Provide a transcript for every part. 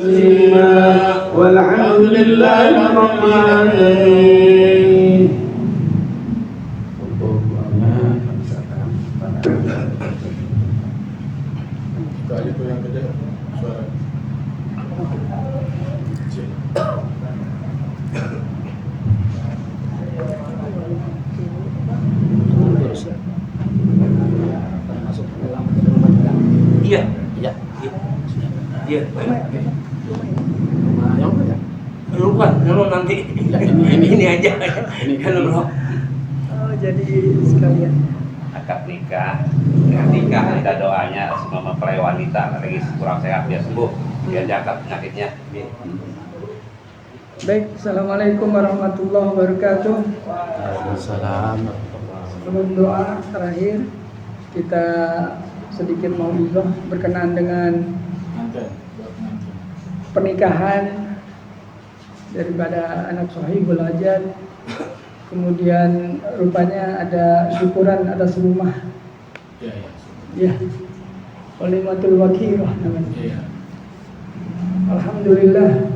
walhamdulillahi rabbil alamin. Itu yang gede suara. Iya. Lupa, kalau nanti ini aja. Kalau belum. Oh, jadi sekalian. Akad nikah, nikah doanya semua mempelai wanita lagi kurang sehat dia sembuh, dia jaga penyakitnya. Baik, assalamualaikum warahmatullahi wabarakatuh. Waalaikumsalam. Sebelum doa terakhir, kita sedikit mau'izah berkenaan dengan pernikahan daripada anak Sohibul Hajat. Kemudian rupanya ada syukuran atas rumah. Ya. Walimatul wakirah namanya. Alhamdulillah.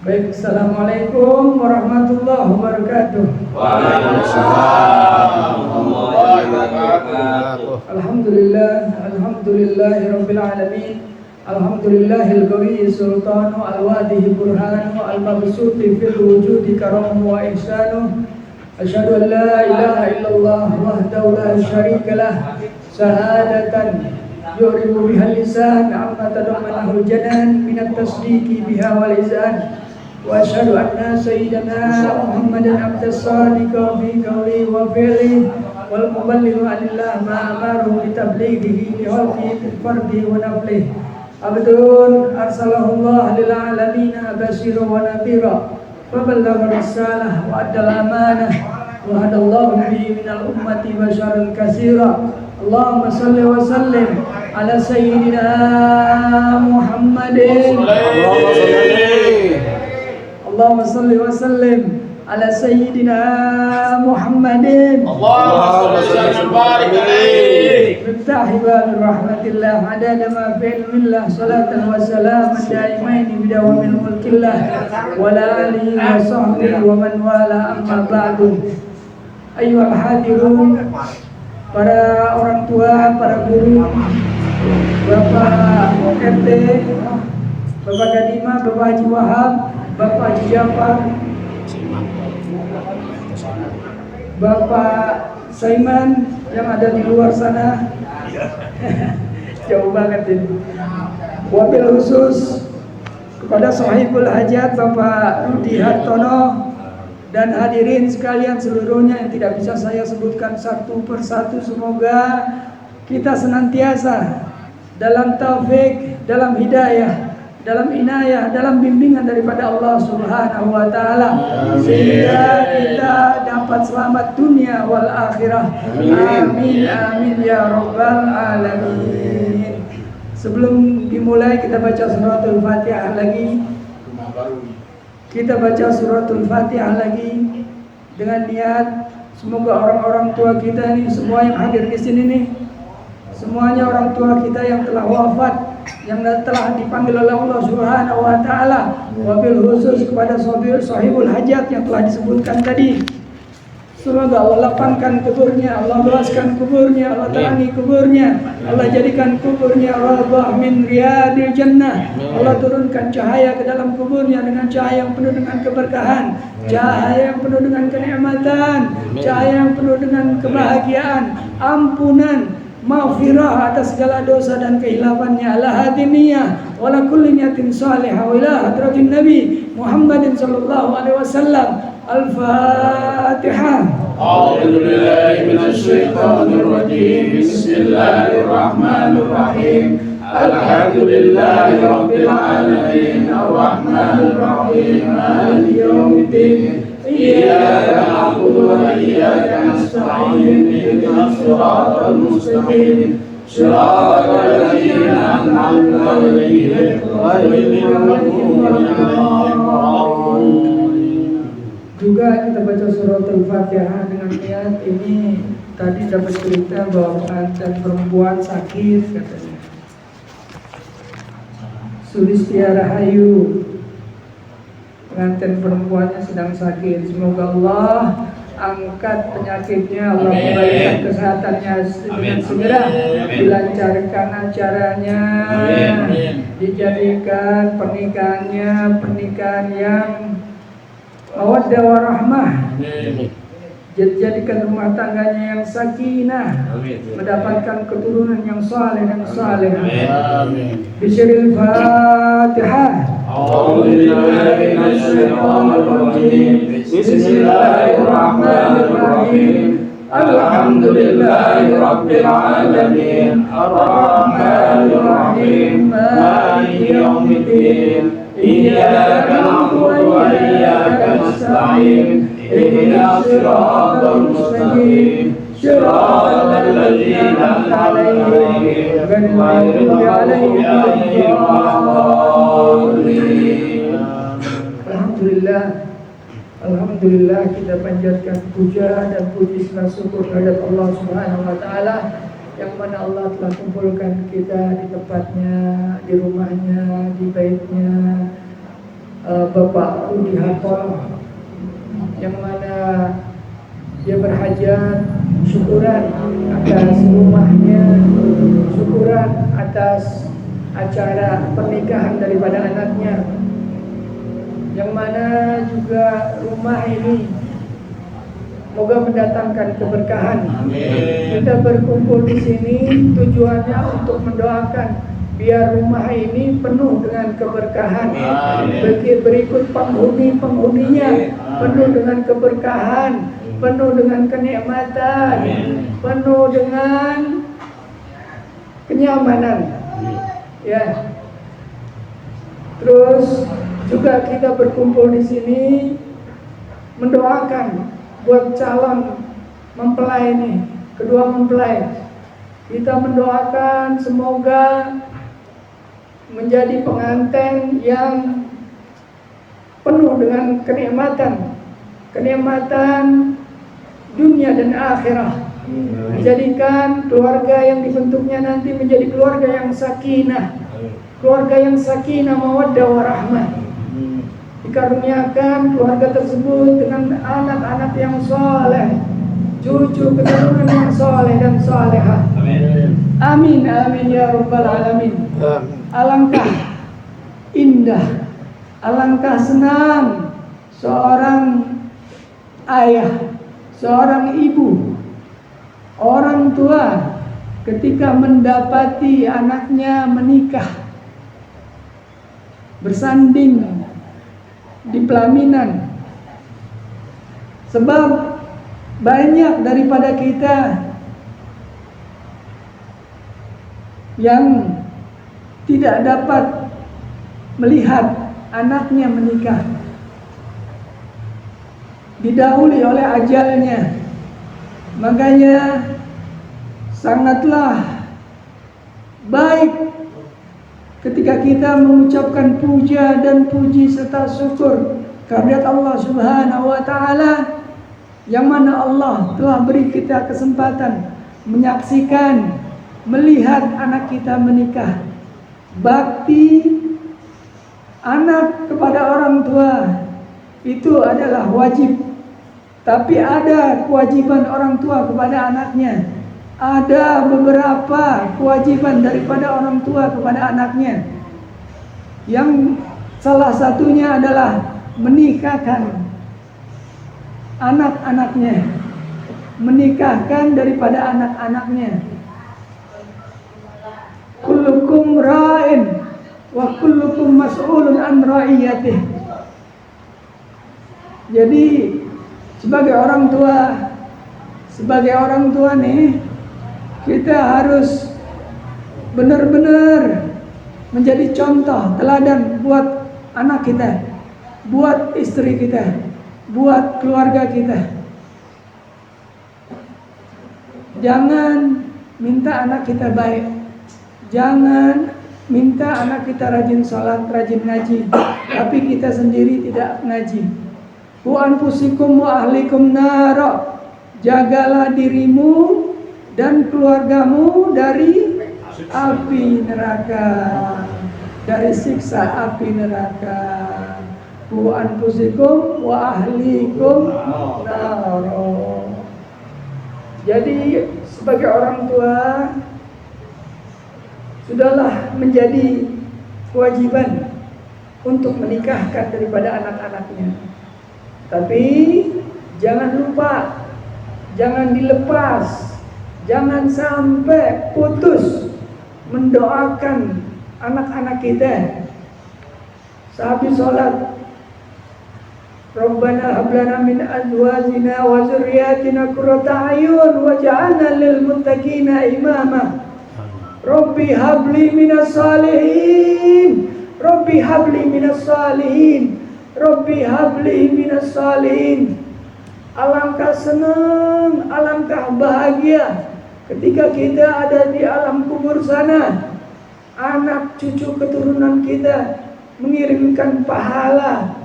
Baik, assalamualaikum warahmatullahi wabarakatuh. Waalaikumsalam warahmatullahi wabarakatuh. Alhamdulillahirabbil alamin. Alhamdulillahil qawiyyi sultanu al-wadihi burhanu al-mabsuti fil wujudi karamu wa ihsanu. Asyhadu an la ilaha illallah wahdahu la syarika lah syahadatan yurimu bihal lisan amma tadammanahu janan minat tasdiqi biha wal izan. Wa asyhadu anna sayyidana Muhammadan abdas sadiqa fi qawli wa fi'li wal muballighu anillah ma amaru bi tablighihi li halqi fardi wa naflihi. Abdun arsalahullah lil alamin basyira wa nadhira fa ballagha risalah wa addal amanah wa hadallahu bihi minal ummati basyaran katsira. Allahumma shalli wa sallim ala sayyidina Muhammadin. Allahumma shalli wa sallim ala sayyidina Muhammadin. Allahumma shalli wa barik alaihi. Bittahi babir rahmatillah adada ma fi ilmillah salatan wa salaman daimaini bidawamil mulkillah wa la alihi wa sahbihi wa man wala amma ba'du. Ayyuhal hadirun, para orang tua, para guru, Bapak RT, Bapak Kadima, Bapak Haji Wahab, Bapak Haji Jafar, Bapak Saiman yang ada di luar sana. Jauh banget ini. Wabil khusus kepada Sohibul Hajat Bapak Rudi Hartono dan hadirin sekalian seluruhnya yang tidak bisa saya sebutkan satu persatu. Semoga kita senantiasa dalam taufik, dalam hidayah, dalam inayah, dalam bimbingan daripada Allah Subhanahu wa taala, sehingga kita dapat selamat dunia wal akhirah. Amin amin ya rabbal alamin. Sebelum dimulai kita baca suratul Fatihah lagi. Kita baca suratul Fatihah lagi dengan niat semoga orang-orang tua kita ini semua yang hadir di sini nih, semuanya orang tua kita yang telah wafat, yang telah dipanggil oleh Allah Subhanahu wa taala, wabil khusus kepada Sohibul Hajat yang telah disebutkan tadi. Semoga Allah lapangkan kuburnya, Allah luaskan kuburnya, Allah terangi kuburnya, Allah jadikan kuburnya rawdah min riyadil jannah. Allah turunkan cahaya ke dalam kuburnya dengan cahaya yang penuh dengan keberkahan, cahaya yang penuh dengan kenikmatan, cahaya yang penuh dengan kebahagiaan, ampunan, maghfirah atas segala dosa dan kehilafannya, ala hadiniyah wa la kulli niyatin salihah wa ila hadratin nabi Muhammadin sallallahu alaihi wasallam. Al-Fatihah. A'udzu billahi minasy syaithanir rajim. Bismillahirrahmanirrahim. Alhamdulillahi rabbil alamin. Arrahmanir rahim. Maliki yaumiddin. Iyyaka na'budu wa iyyaka nasta'in. Ihdinas siratal mustaqim. Shiratal ladzina an'amta 'alaihim ghairil maghdubi 'alaihim. Juga kita baca suratul Fatihah dengan niat ini. Tadi dapat cerita bahwa pengantin perempuan sakit katanya. Sulistia Rahayu, pengantin perempuannya sedang sakit. Semoga Allah angkat penyakitnya, Allah kembalikan kesehatannya dengan segera, dilancarkan acaranya, dijadikan pernikahan yang mawaddah warahmah, jadikan rumah tangganya yang sakinah, mendapatkan keturunan yang saleh dan salehah. Bismillahirrahmanirrahim. Fatihah. Bismillahirrahmanirrahim. Alhamdulillahirabbil alamin. Arrahmanirrahim. Maliki yaumiddin. Iyyaka na'budu wa iyyaka nasta'in. Ihdinas siratal mustaqim. صراط الذين أنعمت عليهم غير المغضوب عليهم ولا الضالين. Alhamdulillah kita panjatkan puja dan puji serta syukur kepada Allah Subhanahu wa taala yang mana Allah telah kumpulkan kita di tempatnya, di rumahnya, di baitnya Bapak Rudi Hartono, yang mana dia berhajat, syukuran atas rumahnya, syukuran atas acara pernikahan daripada anaknya, yang mana juga rumah ini moga mendatangkan keberkahan. Kita berkumpul di sini tujuannya untuk mendoakan biar rumah ini penuh dengan keberkahan. Berikut penghuninya penuh dengan keberkahan, penuh dengan kenikmatan, penuh dengan kenyamanan. Ya. Terus juga kita berkumpul di sini mendoakan buat calon mempelai ini, kedua mempelai. Kita mendoakan semoga menjadi pengantin yang penuh dengan kenikmatan dunia dan akhirah. Menjadikan keluarga yang dibentuknya nanti menjadi keluarga yang sakinah, mawaddah warahmah. Dikaruniakan keluarga tersebut dengan anak-anak yang soleh, cucu keturunan yang soleh dan solehah. Amin amin ya rabbal alamin. Alangkah indah, alangkah senang seorang ayah, seorang ibu, orang tua ketika mendapati anaknya menikah, bersanding di pelaminan. Sebab banyak daripada kita yang tidak dapat melihat anaknya menikah, didahului oleh ajalnya. Makanya sangatlah baik ketika kita mengucapkan puja dan puji serta syukur kehadirat Allah Subhanahu wa taala, yang mana Allah telah beri kita kesempatan menyaksikan, melihat anak kita menikah. Bakti anak kepada orang tua itu adalah wajib, tapi ada kewajiban orang tua kepada anaknya. Ada beberapa kewajiban daripada orang tua kepada anaknya, yang salah satunya adalah menikahkan anak-anaknya, menikahkan daripada anak-anaknya. Kullukum ra'in wa kullukum mas'ulun an ra'iyatih. Jadi sebagai orang tua nih, kita harus benar-benar menjadi contoh teladan buat anak kita, buat istri kita, buat keluarga kita. Jangan minta anak kita baik, jangan minta anak kita rajin sholat, rajin ngaji, tapi kita sendiri tidak ngaji. Wa anfusikum wa ahlikum nara. Jagalah dirimu dan keluargamu dari api neraka. dari siksa api neraka. Ku anfusikum wa ahlikum naro. Jadi sebagai orang tua sudahlah menjadi kewajiban untuk menikahkan daripada anak-anaknya. Tapi jangan lupa, jangan dilepas, jangan sampai putus mendoakan anak-anak kita. Sehabis sholat, Rabbana hab lana min azwajina wa dzurriyyatina qurrata a'yun waj'alna lil muttaqina imama. Rabbi habli minas salihin, Rabbi habli minas salihin, Rabbi habli minas salihin. Alangkah senang, alangkah bahagia ketika kita ada di alam kubur sana. Anak cucu keturunan kita mengirimkan pahala,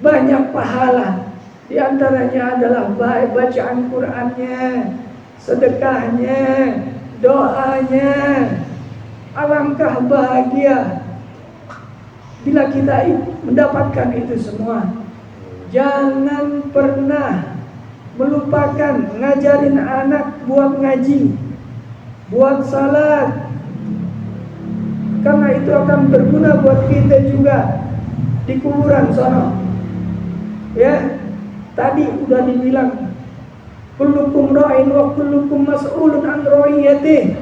banyak pahala. Di antaranya adalah bacaan Qur'annya, sedekahnya, doanya. Alangkah bahagia bila kita mendapatkan itu semua. Jangan pernah melupakan ngajarin anak buat ngaji, buat salat, karena itu akan berguna buat kita juga di kuburan sana. Ya, tadi udah dibilang kullukum ra'in wa kullukum mas'ulun an ra'iyatih.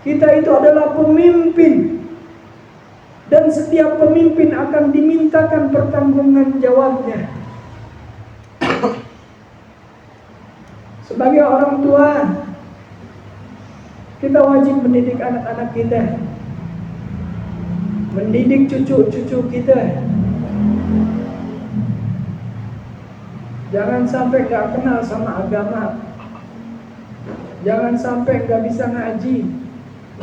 Kita itu adalah pemimpin, dan setiap pemimpin akan dimintakan pertanggungjawaban jawabnya. Sebagai orang tua, kita wajib mendidik anak-anak kita, mendidik cucu-cucu kita. Jangan sampai gak kenal sama agama, jangan sampai gak bisa ngaji,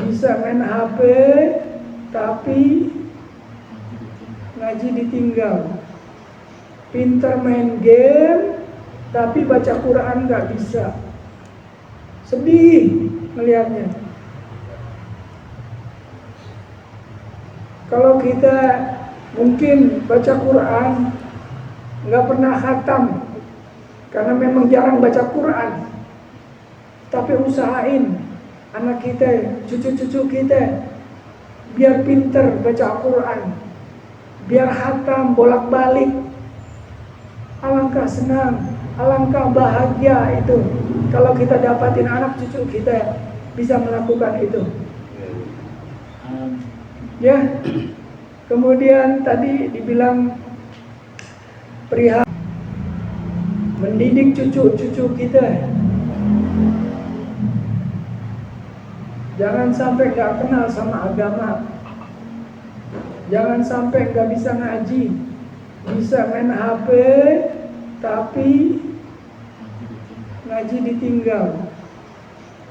bisa main HP, tapi ngaji ditinggal. Pintar main game, tapi baca Quran gak bisa. Sedih melihatnya. Kalau kita mungkin baca Quran nggak pernah khatam karena memang jarang baca Quran, tapi usahain anak kita, cucu-cucu kita biar pinter baca Quran, biar khatam bolak-balik. Alangkah senang, alangkah bahagia itu kalau kita dapatin anak cucu kita bisa melakukan itu. Ya, kemudian tadi dibilang perihal mendidik cucu-cucu kita. Jangan sampai gak kenal sama agama, jangan sampai gak bisa ngaji, bisa main HP, tapi ngaji ditinggal.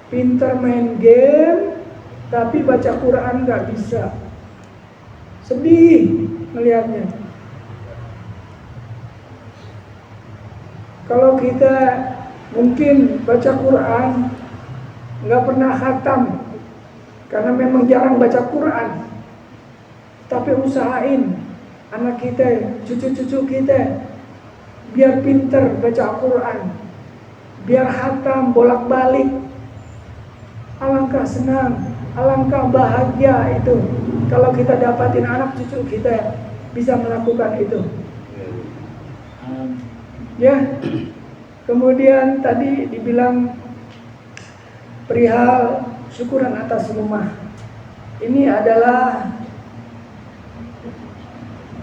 Pintar main game, tapi baca Quran gak bisa. Sedih melihatnya. Kalau kita mungkin baca Quran nggak pernah khatam karena memang jarang baca Quran, tapi usahain anak kita, cucu-cucu kita biar pinter baca Quran, biar khatam bolak-balik. Alangkah senang, alangkah bahagia itu kalau kita dapatin anak cucu kita bisa melakukan itu. Ya, kemudian tadi dibilang perihal syukuran atas rumah. Ini adalah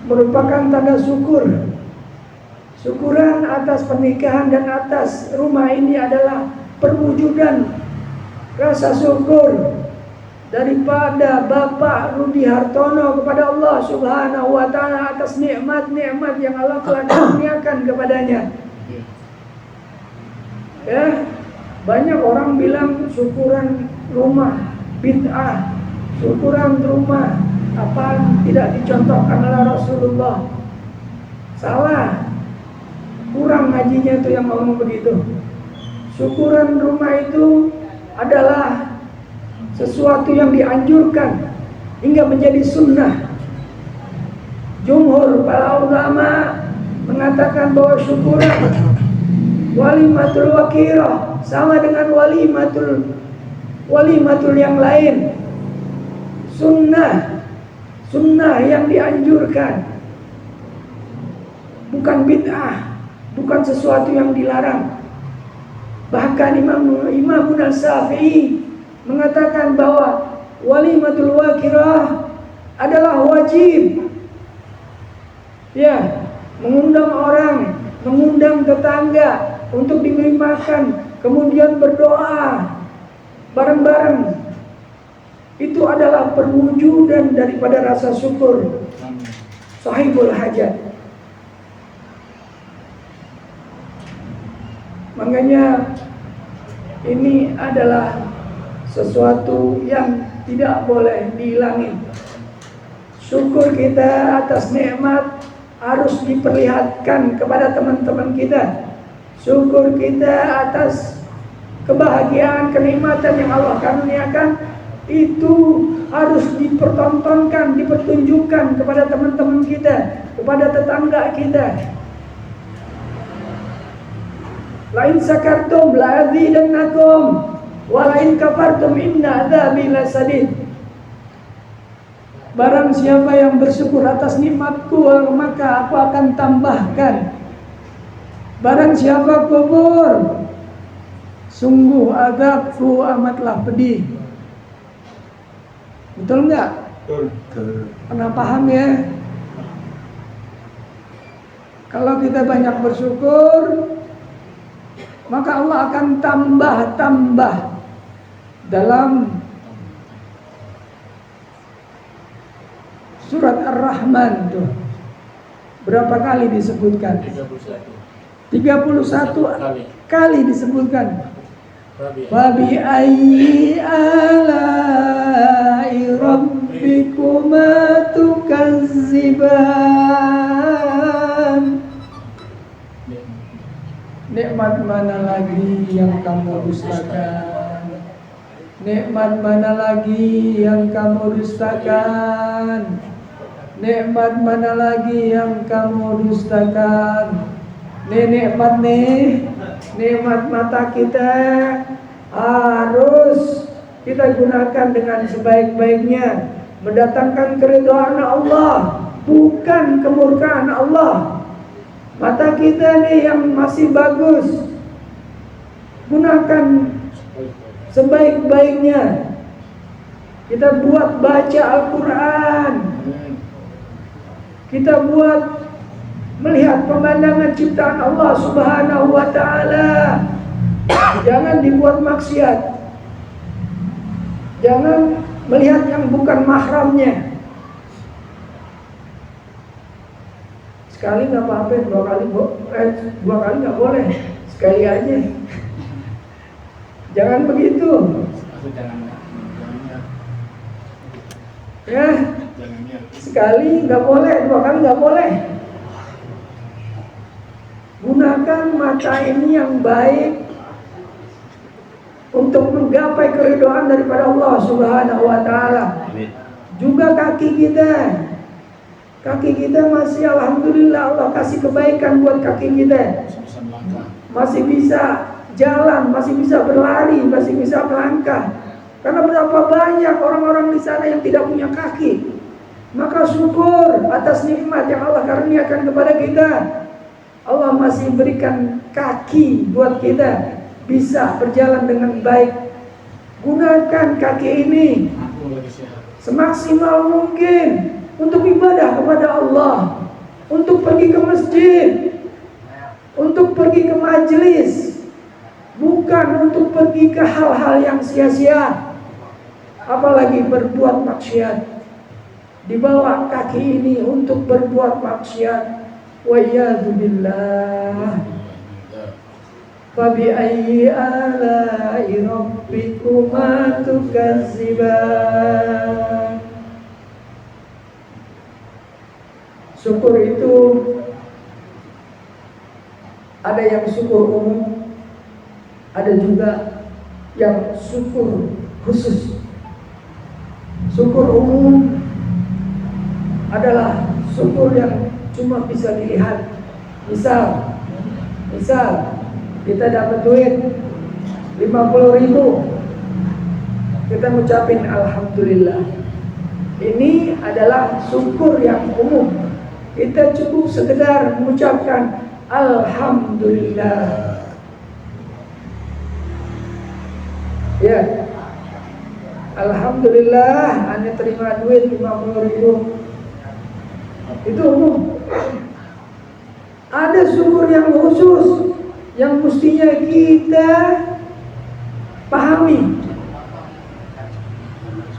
merupakan tanda syukur. Syukuran atas pernikahan dan atas rumah ini adalah perwujudan rasa syukur daripada Bapak Rudi Hartono kepada Allah Subhanahu wa Ta'ala atas nikmat-nikmat yang Allah telah kurniakan kepadanya. Ya, banyak orang bilang syukuran rumah bid'ah, syukuran rumah apa tidak dicontohkan oleh Rasulullah. Salah, kurang ngajinya itu yang ngomong begitu. Syukuran rumah itu adalah sesuatu yang dianjurkan hingga menjadi sunnah. Jumhur para ulama mengatakan bahwa syukuran walimatul wakirah sama dengan walimatul yang lain. Sunnah yang dianjurkan, bukan bid'ah, bukan sesuatu yang dilarang. Bahkan Imam Syafi'i mengatakan bahwa walimatul wakirah adalah wajib. Ya, mengundang orang, mengundang tetangga untuk diberi makan, kemudian berdoa bareng-bareng. Itu adalah perwujudan daripada rasa syukur sahibul hajat. Makanya ini adalah sesuatu yang tidak boleh dihilangi. Syukur kita atas nikmat harus diperlihatkan kepada teman-teman kita. Syukur kita atas kebahagiaan, kenikmatan yang Allah karuniakan, itu harus dipertontonkan, dipertunjukkan kepada teman-teman kita, kepada tetangga kita. Lain sakartum la azidannakum wa lain kafartum inna adzabi lasadid. Barang siapa yang bersyukur atas nikmatku, maka aku akan tambahkan. Barang siapa kufur, sungguh azabku amatlah pedih. Betul nggak? Betul. Pernah paham ya? Kalau kita banyak bersyukur, maka Allah akan tambah dalam surat Ar-Rahman tuh. Berapa kali disebutkan? 31 kali disebutkan. Wabi ayyi alai rabbikuma tukazziban. Nikmat mana lagi yang kamu dustakan? Nikmat mana lagi yang kamu dustakan? Nikmat mana lagi yang kamu dustakan? Nikmat nikmat mata kita harus kita gunakan dengan sebaik-baiknya, mendatangkan keridhaan Allah, bukan kemurkaan Allah. Mata kita nih yang masih bagus, gunakan sebaik-baiknya. Kita buat baca Al-Quran, kita buat melihat pemandangan ciptaan Allah Subhanahu wa ta'ala. Jangan dibuat maksiat, jangan melihat yang bukan mahramnya. Sekali nggak apa-apa, dua kali nggak boleh, sekali aja. Jangan begitu. Ya, sekali nggak boleh, dua kali nggak boleh. Gunakan mata ini yang baik untuk menggapai keridhaan daripada Allah Subhanahu wa ta'ala. Juga kaki kita. Kaki kita masih, alhamdulillah, Allah kasih kebaikan buat kaki kita. Masih bisa jalan, masih bisa berlari, masih bisa melangkah. Karena berapa banyak orang-orang di sana yang tidak punya kaki. Maka syukur atas nikmat yang Allah karuniakan kepada kita. Allah masih berikan kaki buat kita bisa berjalan dengan baik. Gunakan kaki ini semaksimal mungkin untuk ibadah kepada Allah, untuk pergi ke masjid, untuk pergi ke majelis, bukan untuk pergi ke hal-hal yang sia-sia, apalagi berbuat maksiat. Dibawa kaki ini untuk berbuat maksiat. Wa iyadzu billah. Fa bi ayyi ala'i rabbikuma tukazziban. Syukur itu ada yang syukur umum, ada juga yang syukur khusus. Syukur umum adalah syukur yang cuma bisa dilihat. Misal kita dapat duit 50.000, kita ngucapin alhamdulillah. Ini adalah syukur yang umum. Kita cukup sekedar mengucapkan alhamdulillah. Ya, alhamdulillah, ane terima duit 50.000. Itu umum. Ada syukur yang khusus yang mestinya kita pahami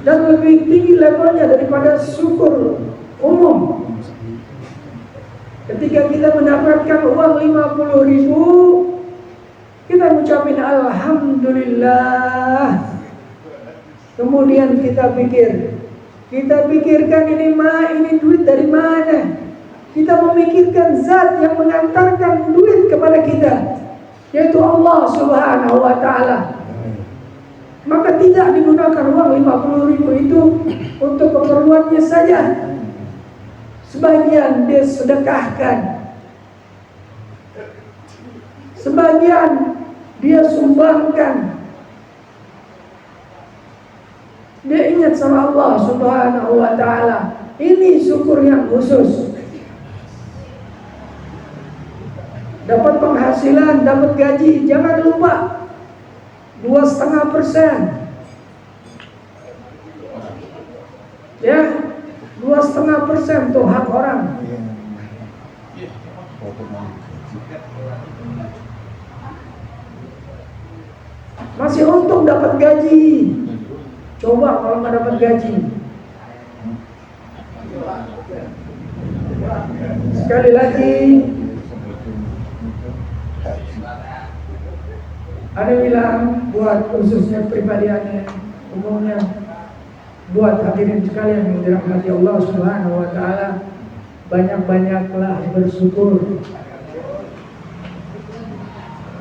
dan lebih tinggi levelnya daripada syukur umum. Ketika kita mendapatkan uang 50.000, kita mengucapkan alhamdulillah. Kemudian kita pikirkan ini duit dari mana? Kita memikirkan zat yang mengantarkan duit kepada kita, yaitu Allah Subhanahu wa Ta'ala. Maka tidak digunakan uang 50.000 itu untuk keperluannya saja. Sebagian dia sedekahkan, sebagian dia sumbangkan. Dia ingat sama Allah Subhanahu wa Ta'ala. Ini syukur yang khusus. Dapat penghasilan, dapat gaji, jangan lupa 2,5%. Ya, 2,5% tuh hak orang. Masih untung dapat gaji. Coba kalau nggak dapat gaji. Sekali lagi, ada bilang buat khususnya pribadi aneh, umumnya buat hadirin sekalian yang dirahmati Allah Subhanahu wa Ta'ala, banyak-banyaklah bersyukur.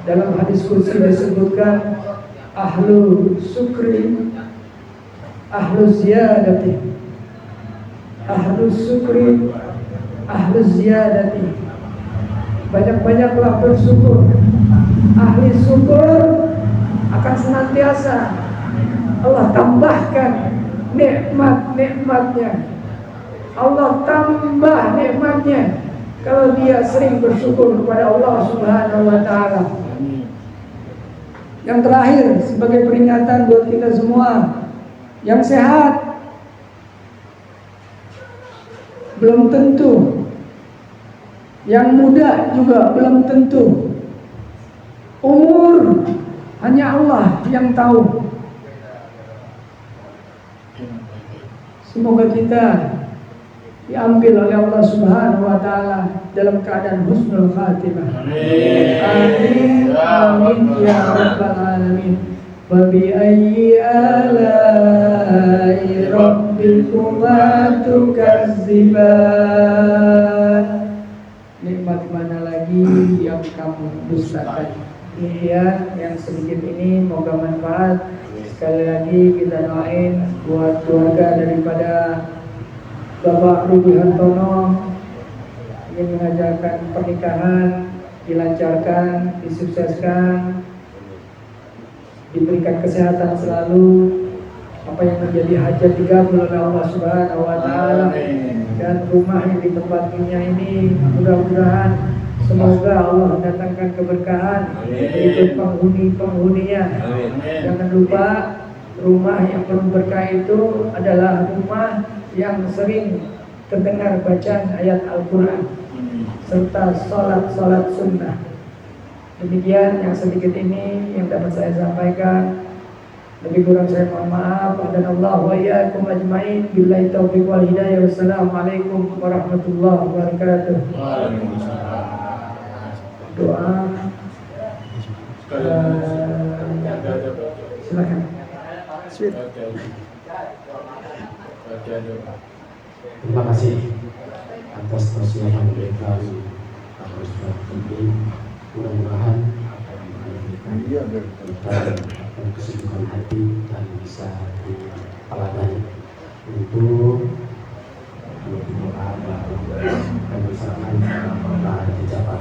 Dalam hadis qudsi disebutkan ahlu syukri ahlu ziyadati, ahlu syukri ahlu ziyadati. Banyak-banyaklah bersyukur. Ahli syukur akan senantiasa Allah tambahkan nikmat-nikmatnya. Allah tambah nikmatnya kalau dia sering bersyukur kepada Allah Subhanahu wa Ta'ala. Yang terakhir, sebagai peringatan buat kita semua yang sehat, belum tentu. Yang muda juga belum tentu. Umur hanya Allah yang tahu. Semoga kita diambil oleh Allah Subhanahu wa Ta'ala dalam keadaan husnul khatimah. Amin. Amin ya rabbal alamin. Wa bi ayyi ala'i rabbikuma tukazziban. Nikmat mana lagi yang kamu dustakan? Iya, yang sedikit ini moga manfaat. Sekali lagi kita doain buat keluarga daripada Bapak Rudi Hartono ingin mengajarkan pernikahan dilancarkan, disukseskan, diberikan kesehatan selalu, apa yang menjadi hajat dikabul oleh Allah Subhanahu wa Ta'ala, dan rumah yang ditempatinya ini mudah-mudahan semoga Allah mendatangkan keberkahan berikut penghuni-penghuninya. Jangan lupa rumah yang penuh berkah itu adalah rumah yang sering terdengar bacaan ayat Al-Quran serta sholat sunnah. Demikian yang sedikit ini yang dapat saya sampaikan. Lebih kurang saya mohon maaf. Dan Allah wa iyyakum ajmain. Billahi taufiq wal hidayah. Wassalamualaikum warahmatullahi wabarakatuh. Doa. Silakan. Terima kasih atas tausiah yang diberikan Bapak Ustaz Fadli. Mudah-mudahan apa yang diberikan kita dan kesuburan hati dan bisa diteladani. untuk berdoa dan bersama-sama dijawab.